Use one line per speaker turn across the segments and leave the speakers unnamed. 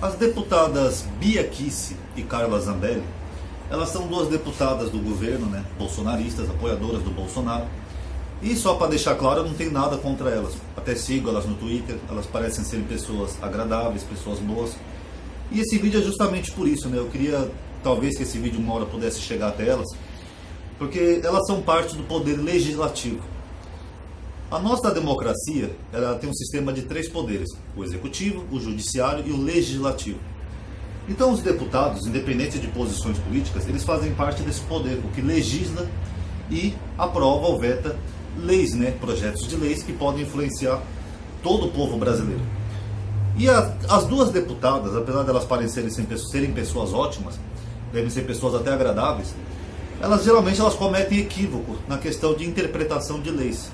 As deputadas Bia Kici e Carla Zambelli, elas são duas deputadas do governo, né, bolsonaristas, apoiadoras do Bolsonaro. E só para deixar claro, eu não tenho nada contra elas. Até sigo elas no Twitter, elas parecem ser pessoas agradáveis, pessoas boas. E esse vídeo é justamente por isso, né? Eu queria, talvez, que esse vídeo uma hora pudesse chegar até elas, porque elas são parte do poder legislativo. A nossa democracia, ela tem um sistema de 3 poderes: o executivo, o judiciário e o legislativo. Então os deputados, independente de posições políticas, eles fazem parte desse poder, o que legisla e aprova ou veta leis, né, projetos de leis que podem influenciar todo o povo brasileiro. E as duas deputadas, apesar de elas parecerem serem pessoas ótimas, devem ser pessoas até agradáveis, elas geralmente cometem equívoco na questão de interpretação de leis.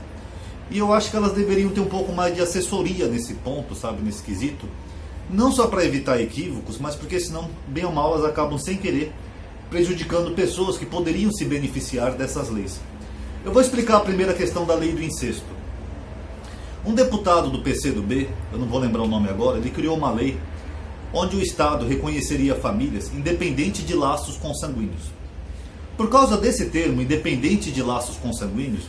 E eu acho que elas deveriam ter um pouco mais de assessoria nesse ponto, sabe, nesse quesito. Não só para evitar equívocos, mas porque senão, bem ou mal, elas acabam sem querer prejudicando pessoas que poderiam se beneficiar dessas leis. Eu vou explicar a primeira questão da lei do incesto. Um deputado do PCdoB, eu não vou lembrar o nome agora, ele criou uma lei onde o Estado reconheceria famílias independente de laços consanguíneos. Por causa desse termo, independente de laços consanguíneos,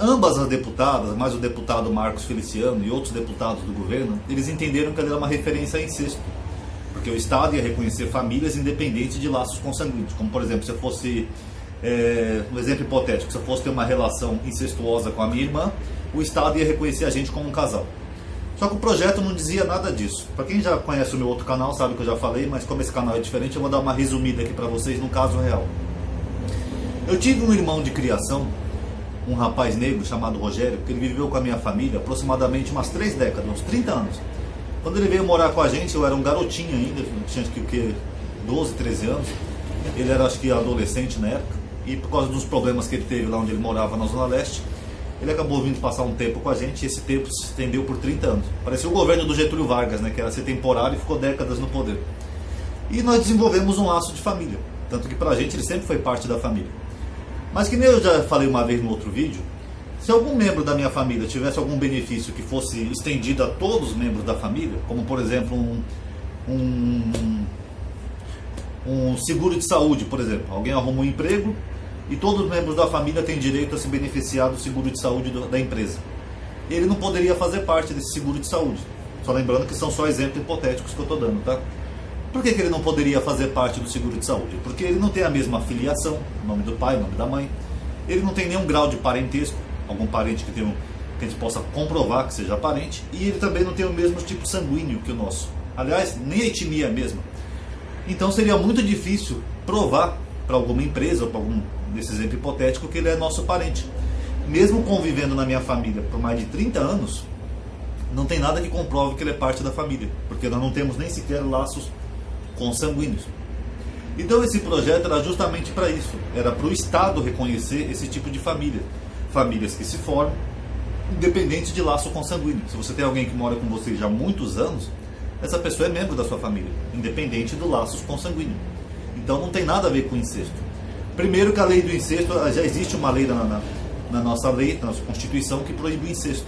ambas as deputadas, mais o deputado Marcos Feliciano e outros deputados do governo, eles entenderam que ela era uma referência a incesto, porque o Estado ia reconhecer famílias independentes de laços consanguíneos, como por exemplo, se eu fosse, um exemplo hipotético, se eu fosse ter uma relação incestuosa com a minha irmã, o Estado ia reconhecer a gente como um casal. Só que o projeto não dizia nada disso. Para quem já conhece o meu outro canal, sabe que eu já falei, mas como esse canal é diferente, eu vou dar uma resumida aqui para vocês no caso real. Eu tive um irmão de criação, um rapaz negro chamado Rogério, que ele viveu com a minha família aproximadamente umas 3 décadas, uns 30 anos. Quando ele veio morar com a gente, eu era um garotinho ainda, tinha acho que 12, 13 anos. Ele era acho que adolescente na época, e por causa dos problemas que ele teve lá onde ele morava na Zona Leste, ele acabou vindo passar um tempo com a gente, e esse tempo se estendeu por 30 anos. Parecia o governo do Getúlio Vargas, né, que era ser temporário e ficou décadas no poder. E nós desenvolvemos um laço de família, tanto que pra gente ele sempre foi parte da família. Mas que nem eu já falei uma vez no outro vídeo, se algum membro da minha família tivesse algum benefício que fosse estendido a todos os membros da família, como por exemplo um seguro de saúde, por exemplo, alguém arruma um emprego e todos os membros da família têm direito a se beneficiar do seguro de saúde da empresa. Ele não poderia fazer parte desse seguro de saúde. Só lembrando que são só exemplos hipotéticos que eu estou dando, tá? Por que ele não poderia fazer parte do seguro de saúde? Porque ele não tem a mesma filiação, o nome do pai, o nome da mãe. Ele não tem nenhum grau de parentesco, algum parente que a gente possa comprovar que seja parente. E ele também não tem o mesmo tipo sanguíneo que o nosso. Aliás, nem a etnia mesmo. Então seria muito difícil provar para alguma empresa ou para algum desse exemplo hipotético que ele é nosso parente. Mesmo convivendo na minha família por mais de 30 anos, não tem nada que comprove que ele é parte da família, porque nós não temos nem sequer laços consanguíneos. Então esse projeto era justamente para isso, era para o Estado reconhecer esse tipo de família, famílias que se formam independente de laço consanguíneo. Se você tem alguém que mora com você já há muitos anos, essa pessoa é membro da sua família, independente do laço consanguíneo. Então não tem nada a ver com incesto. Primeiro que a lei do incesto, já existe uma lei na nossa lei, na nossa Constituição, que proíbe o incesto.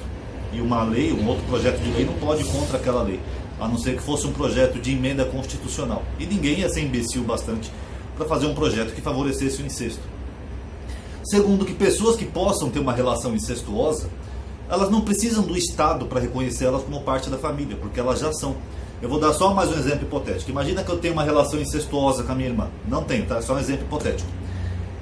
E uma lei, um outro projeto de lei não pode ir contra aquela lei, a não ser que fosse um projeto de emenda constitucional. E ninguém ia ser imbecil bastante para fazer um projeto que favorecesse o incesto. Segundo, que pessoas que possam ter uma relação incestuosa, elas não precisam do Estado para reconhecer elas como parte da família, porque elas já são. Eu vou dar só mais um exemplo hipotético. Imagina que eu tenho uma relação incestuosa com a minha irmã. Não tenho, tá? É só um exemplo hipotético.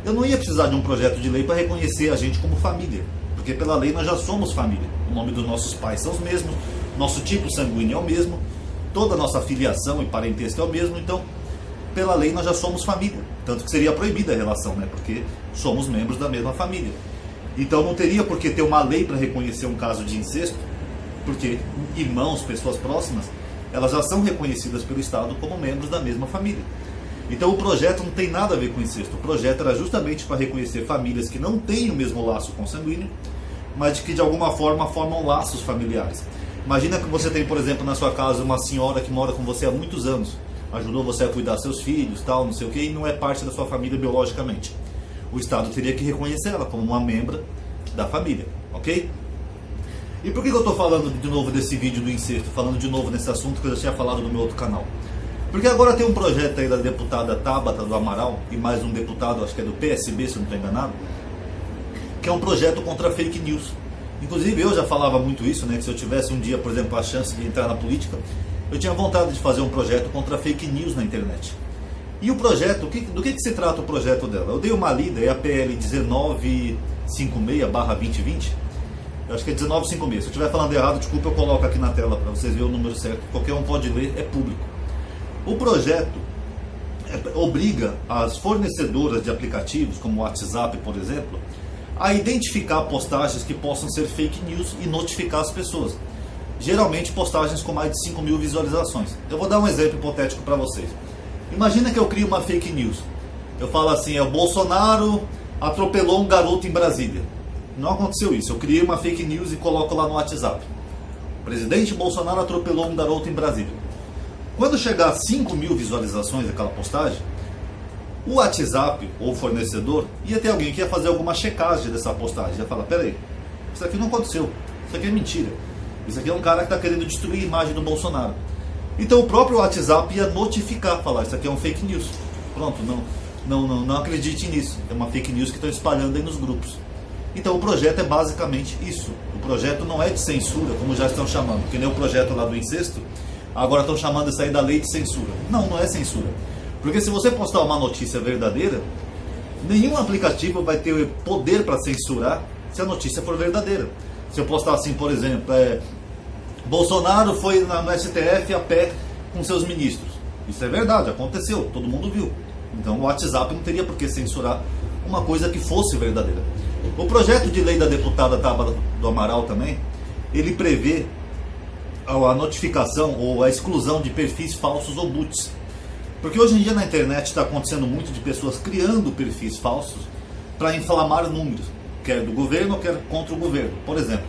Eu não ia precisar de um projeto de lei para reconhecer a gente como família, porque pela lei nós já somos família. O nome dos nossos pais são os mesmos, nosso tipo sanguíneo é o mesmo, toda a nossa filiação e parentesco é o mesmo, então pela lei nós já somos família. Tanto que seria proibida a relação, né? Porque somos membros da mesma família. Então não teria por que ter uma lei para reconhecer um caso de incesto, porque irmãos, pessoas próximas, elas já são reconhecidas pelo Estado como membros da mesma família. Então o projeto não tem nada a ver com incesto. O projeto era justamente para reconhecer famílias que não têm o mesmo laço consanguíneo, mas que de alguma forma formam laços familiares. Imagina que você tem, por exemplo, na sua casa uma senhora que mora com você há muitos anos, ajudou você a cuidar dos seus filhos, tal, não sei o que, e não é parte da sua família biologicamente. O Estado teria que reconhecer ela como uma membra da família, ok? E por que eu estou falando de novo desse vídeo do incesto, falando de novo nesse assunto que eu já tinha falado no meu outro canal? Porque agora tem um projeto aí da deputada Tabata do Amaral e mais um deputado, acho que é do PSB, se eu não estou enganado, que é um projeto contra fake news. Inclusive eu já falava muito isso, né, que se eu tivesse um dia, por exemplo, a chance de entrar na política, eu tinha vontade de fazer um projeto contra fake news na internet. E o projeto, do que se trata o projeto dela? Eu dei uma lida, é a PL 1956/2020, eu acho que é 1956. Se eu estiver falando errado, desculpa, eu coloco aqui na tela para vocês verem o número certo, qualquer um pode ler, é público. O projeto obriga as fornecedoras de aplicativos, como o WhatsApp, por exemplo, a identificar postagens que possam ser fake news e notificar as pessoas. Geralmente postagens com mais de 5 mil visualizações. Eu vou dar um exemplo hipotético para vocês. Imagina que eu crio uma fake news. Eu falo assim, o Bolsonaro atropelou um garoto em Brasília. Não aconteceu isso. Eu criei uma fake news e coloco lá no WhatsApp. O presidente Bolsonaro atropelou um garoto em Brasília. Quando chegar a 5 mil visualizações daquela postagem, o WhatsApp ou o fornecedor ia ter alguém que ia fazer alguma checagem dessa postagem. Ia falar, peraí, isso aqui não aconteceu. Isso aqui é mentira. Isso aqui é um cara que está querendo destruir a imagem do Bolsonaro. Então o próprio WhatsApp ia notificar, falar, isso aqui é um fake news. Pronto, não acredite nisso. É uma fake news que estão espalhando aí nos grupos. Então o projeto é basicamente isso. O projeto não é de censura, como já estão chamando, que nem o projeto lá do incesto, agora estão chamando isso aí da lei de censura. Não é censura. Porque se você postar uma notícia verdadeira, nenhum aplicativo vai ter poder para censurar se a notícia for verdadeira. Se eu postar assim, por exemplo, Bolsonaro foi no STF a pé com seus ministros. Isso é verdade, aconteceu, todo mundo viu. Então o WhatsApp não teria por que censurar uma coisa que fosse verdadeira. O projeto de lei da deputada Tabata do Amaral também, ele prevê a notificação ou a exclusão de perfis falsos ou bots. Porque hoje em dia na internet está acontecendo muito de pessoas criando perfis falsos para inflamar números, quer do governo, quer contra o governo. Por exemplo,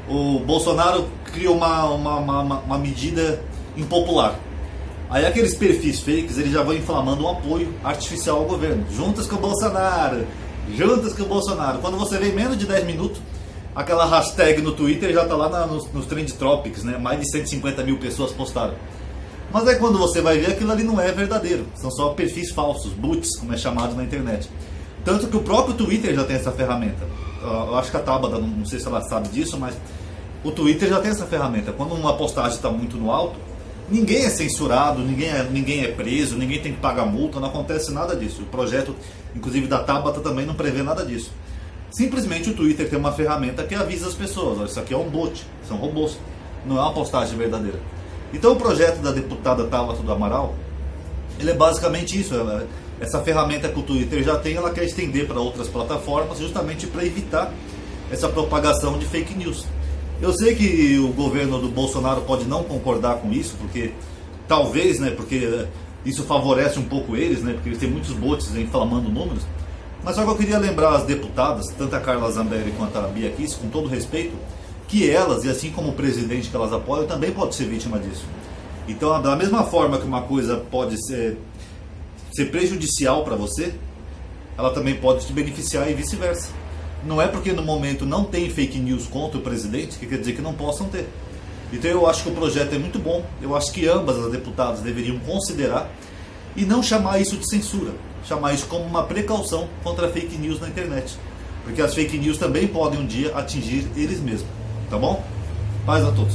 o Bolsonaro criou uma medida impopular. Aí aqueles perfis fakes, eles já vão inflamando um apoio artificial ao governo. Juntas com o Bolsonaro, juntas com o Bolsonaro. Quando você vê menos de 10 minutos, aquela hashtag no Twitter já está lá nos Trend Topics, né? Mais de 150 mil pessoas postaram. Mas aí quando você vai ver, aquilo ali não é verdadeiro. São só perfis falsos, bots, como é chamado na internet. Tanto que o próprio Twitter já tem essa ferramenta. Eu acho que a Tabata, não sei se ela sabe disso, mas o Twitter já tem essa ferramenta. Quando uma postagem está muito no alto, ninguém é censurado, ninguém é preso, ninguém tem que pagar multa, não acontece nada disso. O projeto, inclusive da Tabata, também não prevê nada disso. Simplesmente o Twitter tem uma ferramenta que avisa as pessoas, isso aqui é um bot, são robôs, não é uma postagem verdadeira. Então o projeto da deputada Tabata do Amaral, ele é basicamente isso, essa ferramenta que o Twitter já tem, ela quer estender para outras plataformas justamente para evitar essa propagação de fake news. Eu sei que o governo do Bolsonaro pode não concordar com isso, porque talvez, né, porque isso favorece um pouco eles, né, porque eles têm muitos bots inflamando números. Mas só que eu queria lembrar as deputadas, tanto a Carla Zambelli quanto a Bia Kicis, com todo respeito, que elas, e assim como o presidente que elas apoiam, também pode ser vítima disso. Então, da mesma forma que uma coisa pode ser prejudicial para você, ela também pode te beneficiar e vice-versa. Não é porque no momento não tem fake news contra o presidente que quer dizer que não possam ter. Então eu acho que o projeto é muito bom, eu acho que ambas as deputadas deveriam considerar e não chamar isso de censura, chamar isso como uma precaução contra fake news na internet. Porque as fake news também podem um dia atingir eles mesmos. Tá bom? Paz a todos.